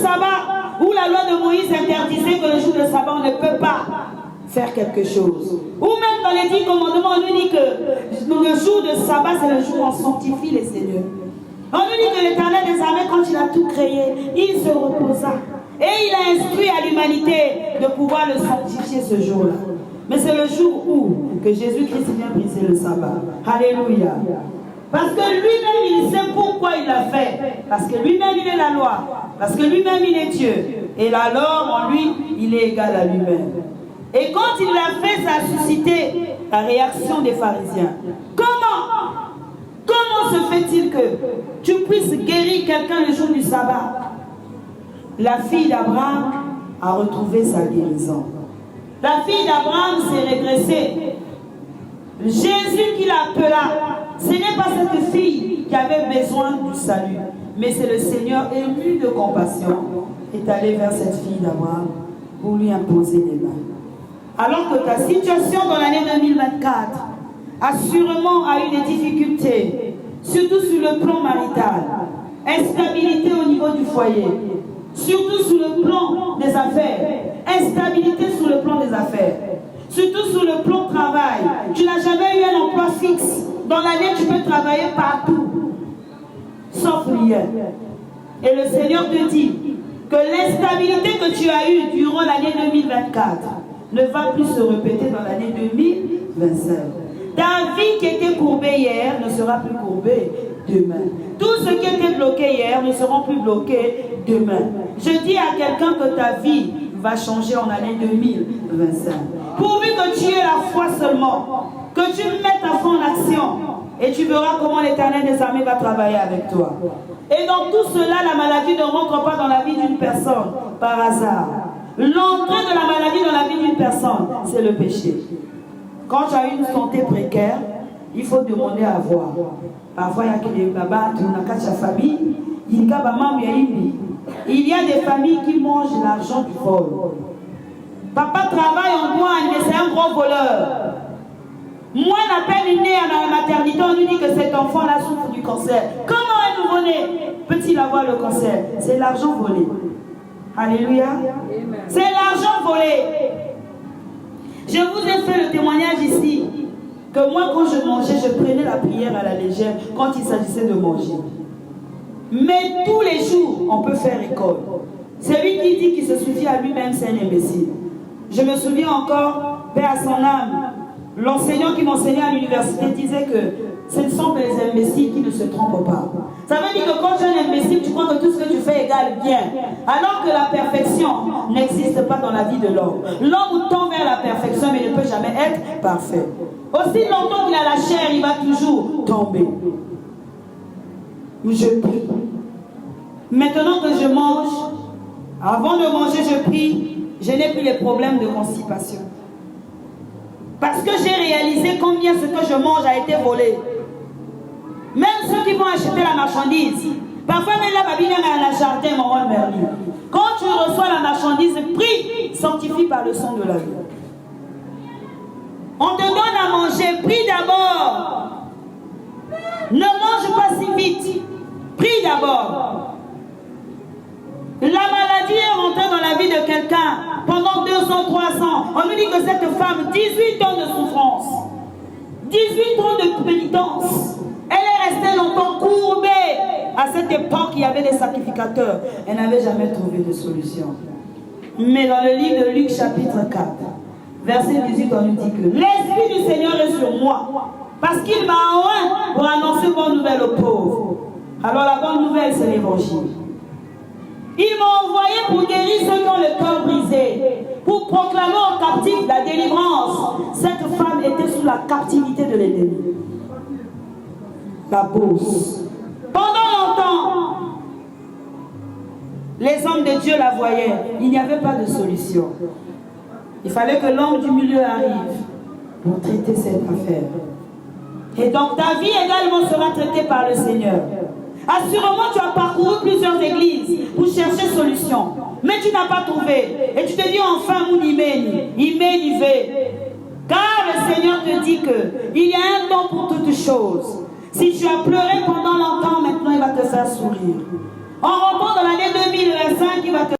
sabbat, où la loi de Moïse interdisait que le jour de sabbat, on ne peut pas faire quelque chose. Ou même dans les 10 commandements, on nous dit que le jour de sabbat, c'est le jour où on sanctifie les seigneurs. On nous dit que l'Éternel des armées, quand il a tout créé, il se reposa. Et il a instruit à l'humanité de pouvoir le sanctifier ce jour-là. Mais c'est le jour où que Jésus-Christ vient briser le sabbat. Alléluia. Parce que lui-même, il sait pourquoi il l'a fait. Parce que lui-même, il est la loi. Parce que lui-même, il est Dieu. Et alors, en lui, il est égal à lui-même. Et quand il l'a fait, ça a suscité la réaction des pharisiens. Comment se fait-il que tu puisses guérir quelqu'un le jour du sabbat? La fille d'Abraham a retrouvé sa guérison. La fille d'Abraham s'est redressée. Jésus qui l'appela, ce n'est pas cette fille qui avait besoin du salut, mais c'est le Seigneur ému de compassion qui est allé vers cette fille d'Abraham pour lui imposer les mains. Alors que ta situation dans l'année 2024 assurément a eu des difficultés, surtout sur le plan marital, instabilité au niveau du foyer, surtout sur le plan des affaires, instabilité sur le plan des affaires, surtout sur le plan travail. Tu n'as jamais eu un emploi fixe. Dans l'année, tu peux travailler partout, sauf rien. Et le Seigneur te dit que l'instabilité que tu as eue durant l'année 2024 ne va plus se répéter dans l'année 2025. Ta vie qui était courbée hier ne sera plus courbée demain. Tout ce qui était bloqué hier ne sera plus bloqué demain. Je dis à quelqu'un que ta vie va changer en année 2025. Pourvu que tu aies la foi seulement, que tu mettes ta foi en action, et tu verras comment l'Éternel des armées va travailler avec toi. Et dans tout cela, la maladie ne rentre pas dans la vie d'une personne par hasard. L'entrée de la maladie dans la vie d'une personne, c'est le péché. Quand tu as une santé précaire, il faut demander à voir. Parfois, il y a des babas, tu n'as qu'à ta famille, il y a des familles qui mangent l'argent du vol. Papa travaille en douane, mais c'est un gros voleur. Moi, la peine est née à la maternité, on nous dit que cet enfant-là souffre du cancer. Comment un nouveau-né peut-il avoir le cancer? C'est l'argent volé. Alléluia. C'est l'argent volé. Je vous ai fait le témoignage ici que moi, quand je mangeais, je prenais la prière à la légère quand il s'agissait de manger. Mais tous les jours, on peut faire école. Celui qui dit qu'il se suffit à lui-même, c'est un imbécile. Je me souviens encore, paix à son âme, l'enseignant qui m'enseignait à l'université disait que ce ne sont que les imbéciles qui ne se trompent pas. Ça veut dire que quand tu es un imbécile, tu crois que tout ce que tu fais égale bien. Alors que la perfection n'existe pas dans la vie de l'homme. L'homme tend vers la perfection, mais ne peut jamais être parfait. Aussi longtemps qu'il a la chair, il va toujours tomber. Je prie. Maintenant que je mange, avant de manger, je prie. Je n'ai plus les problèmes de constipation. Parce que j'ai réalisé combien ce que je mange a été volé. Même ceux qui vont acheter la marchandise. Parfois, même la babine à la jardin, mon Merlin. Quand tu reçois la marchandise, prie, sanctifie par le sang de la vie. On te donne à manger, prie d'abord. Ne mange pas si vite. Prie d'abord. La maladie est rentrée dans la vie de quelqu'un pendant 200, 300. On nous dit que cette femme, 18 ans de souffrance, 18 ans de pénitence, elle est restée longtemps courbée. À cette époque, il y avait des sacrificateurs. Elle n'avait jamais trouvé de solution. Mais dans le livre de Luc, chapitre 4, verset 18, on nous dit que l'Esprit du Seigneur est sur moi, parce qu'il m'a envoyé pour annoncer bonne nouvelle aux pauvres. Alors la bonne nouvelle, c'est l'évangile. Il m'a envoyé pour guérir ceux qui ont le cœur brisé, pour proclamer aux captifs la délivrance. Cette femme était sous la captivité de l'ennemi. La bourse. Pendant longtemps, les hommes de Dieu la voyaient. Il n'y avait pas de solution. Il fallait que l'homme du milieu arrive pour traiter cette affaire. Et donc ta vie également sera traitée par le Seigneur. Assurément, tu as parcouru plusieurs églises pour chercher solution. Mais tu n'as pas trouvé. Et tu te dis enfin, il veut. Car le Seigneur te dit qu'il y a un temps pour toutes choses. Si tu as pleuré pendant longtemps, maintenant il va te faire sourire. En rentrant dans l'année 2025,